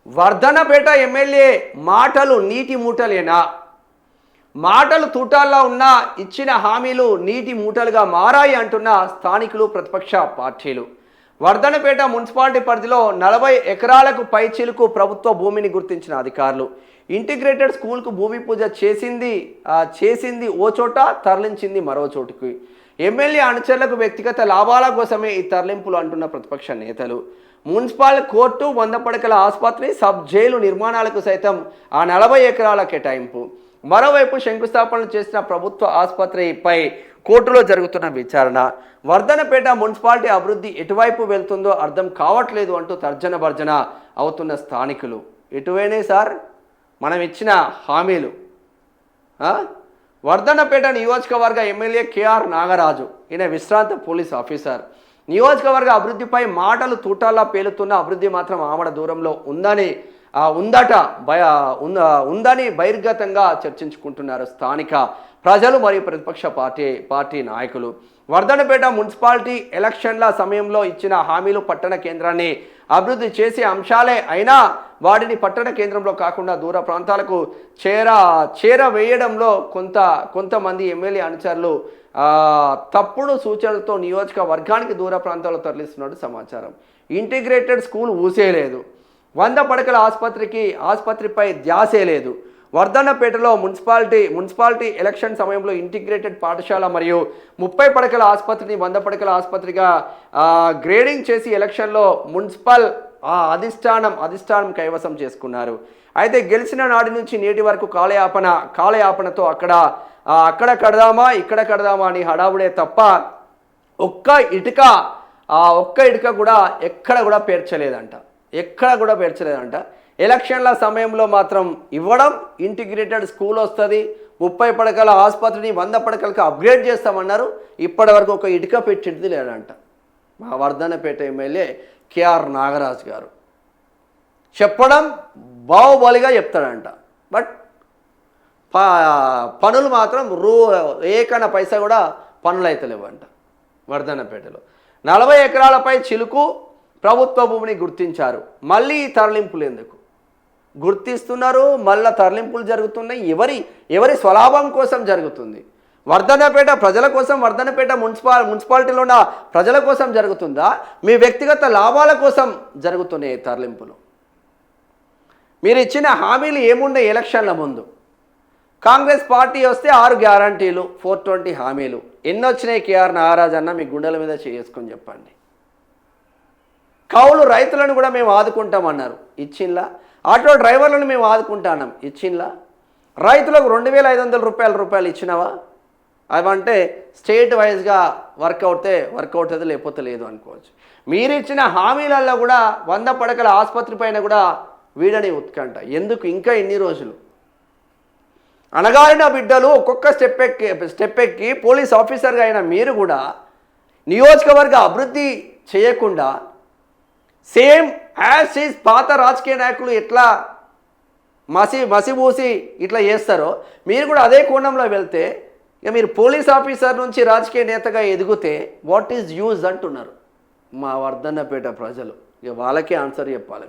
Wardhannapet MLA మాటలు నీటి మూటలేనా? మాటలు తూటాల్లో ఉన్న ఇచ్చిన హామీలు నీటి మూటలుగా మారాయి అంటున్న స్థానికులు, ప్రతిపక్ష పార్టీలు. వర్ధనపేట మున్సిపాలిటీ పరిధిలో 40 ఎకరాలకు పైచిలుకు ప్రభుత్వ భూమిని గుర్తించిన అధికారులు ఇంటిగ్రేటెడ్ స్కూల్కు భూమి పూజ చేసింది ఓ చోట, తరలించింది మరో చోటుకి. ఎమ్మెల్యే అనుచరులకు వ్యక్తిగత లాభాల కోసమే ఈ తరలింపులు అంటున్న ప్రతిపక్ష నేతలు. మున్సిపల్ కోర్టు, 100 పడకల ఆసుపత్రి, సబ్ జైలు నిర్మాణాలకు సైతం ఆ 40 ఎకరాల కేటాయింపు. మరోవైపు శంకుస్థాపనలు చేసిన ప్రభుత్వ ఆసుపత్రిపై కోర్టులో జరుగుతున్న విచారణ. వర్ధనపేట మున్సిపాలిటీ అభివృద్ధి ఎటువైపు వెళ్తుందో అర్థం కావట్లేదు అంటూ తర్జన భర్జన అవుతున్న స్థానికులు. ఎటువైనే సార్ మనం ఇచ్చిన హామీలు? వర్ధనపేట నియోజకవర్గ ఎమ్మెల్యే కేఆర్ నాగరాజు, ఈయన విశ్రాంత పోలీస్ ఆఫీసర్. నియోజకవర్గ అభివృద్ధిపై మాటలు తూటాల్లా పేలుతున్న అభివృద్ధి మాత్రం ఆమడ దూరంలో ఉందని బహిర్గతంగా చర్చించుకుంటున్నారు స్థానిక ప్రజలు మరియు ప్రతిపక్ష పార్టీ నాయకులు. వర్ధనపేట మున్సిపాలిటీ ఎలక్షన్ల సమయంలో ఇచ్చిన హామీలు పట్టణ కేంద్రాన్ని అభివృద్ధి చేసే అంశాలే అయినా వాటిని పట్టణ కేంద్రంలో కాకుండా దూర ప్రాంతాలకు చేరవేయడంలో కొంతమంది ఎమ్మెల్యే అనుచరులు తప్పుడు సూచనలతో నియోజకవర్గానికి దూర ప్రాంతాల్లో తరలిస్తున్నట్టు సమాచారం. ఇంటిగ్రేటెడ్ స్కూల్ ఊసేయలేదు, 100 పడకల ఆసుపత్రిపై ధ్యాసే లేదు. వర్ధన్నపేటలో మున్సిపాలిటీ ఎలక్షన్ సమయంలో ఇంటిగ్రేటెడ్ పాఠశాల మరియు 30 పడకల ఆసుపత్రిని 100 పడకల ఆసుపత్రిగా గ్రేడింగ్ చేసి ఎలక్షన్లో మున్సిపల్ అధిష్టానం కైవసం చేసుకున్నారు. అయితే గెలిచిన నాటి నుంచి నేటి వరకు కాలయాపనతో అక్కడ కడదామా ఇక్కడ కడదామా అని హడావుడే తప్ప ఒక్క ఇటుక కూడా ఎక్కడ కూడా పేర్చలేదంట. ఎలక్షన్ల సమయంలో మాత్రం ఇవ్వడం, ఇంటిగ్రేటెడ్ స్కూల్ వస్తుంది, 30 పడకల ఆసుపత్రిని 100 పడకలకు అప్గ్రేడ్ చేస్తామన్నారు. ఇప్పటి వరకు ఒక ఇటుక పెట్టింది లేదంట. మా వర్ధనపేట ఎమ్మెల్యే కేఆర్ నాగరాజ్ గారు చెప్పడం బాహుబలిగా చెప్తాడంట. బట్ పనులు మాత్రం ఏకన పైసా కూడా పనులు అయితే లేవంట. వర్ధనపేటలో 40 ఎకరాలపై చిలుకు ప్రభుత్వ భూమిని గుర్తించారు. మళ్ళీ తరలింపులు ఎందుకు గుర్తిస్తున్నారు? మళ్ళీ తరలింపులు జరుగుతున్నాయి. ఎవరి స్వలాభం కోసం జరుగుతుంది? వర్ధనపేట ప్రజల కోసం, వర్ధనపేట మున్సిపాలిటీలో ఉన్న ప్రజల కోసం జరుగుతుందా? మీ వ్యక్తిగత లాభాల కోసం జరుగుతున్నాయి తరలింపులు? మీరు ఇచ్చిన హామీలు ఏమున్నాయి? ఎలక్షన్ల ముందు కాంగ్రెస్ పార్టీ వస్తే 6 గ్యారంటీలు, 420 హామీలు ఎన్ని వచ్చినాయి? కేఆర్ నాగరాజ్ అన్న మీ గుండెల మీద చేసుకొని చెప్పండి. కౌలు రైతులను కూడా మేము ఆదుకుంటామన్నారు, ఇచ్చింలా? ఆటో డ్రైవర్లను మేము ఆదుకుంటాం, ఇచ్చింలా? రైతులకు 2500 రూపాయలు ఇచ్చినవా? అవంటే స్టేట్ వైజ్గా వర్కౌట్ అవుతుంది, లేకపోతే లేదు అనుకోవచ్చు. మీరు ఇచ్చిన హామీలలో కూడా 100 పడకల ఆసుపత్రి పైన కూడా వీడని ఉత్కంఠ ఎందుకు? ఇంకా ఎన్ని రోజులు? అణగారిన బిడ్డలు ఒక్కొక్క స్టెప్ ఎక్కి పోలీస్ ఆఫీసర్గా అయిన మీరు కూడా నియోజకవర్గ అభివృద్ధి చేయకుండా సేమ్ యాజ్ ఈజ్ పాత రాజకీయ నాయకులు ఎట్లా మసిబూసి ఇట్లా చేస్తారో మీరు కూడా అదే కోణంలో వెళ్తే, ఇక మీరు పోలీస్ ఆఫీసర్ నుంచి రాజకీయ నేతగా ఎదిగితే వాట్ ఈజ్ యూజ్ అంటున్నారు మా వర్ధన్నపేట ప్రజలు. ఇక వాళ్ళకే ఆన్సర్ చెప్పాలి.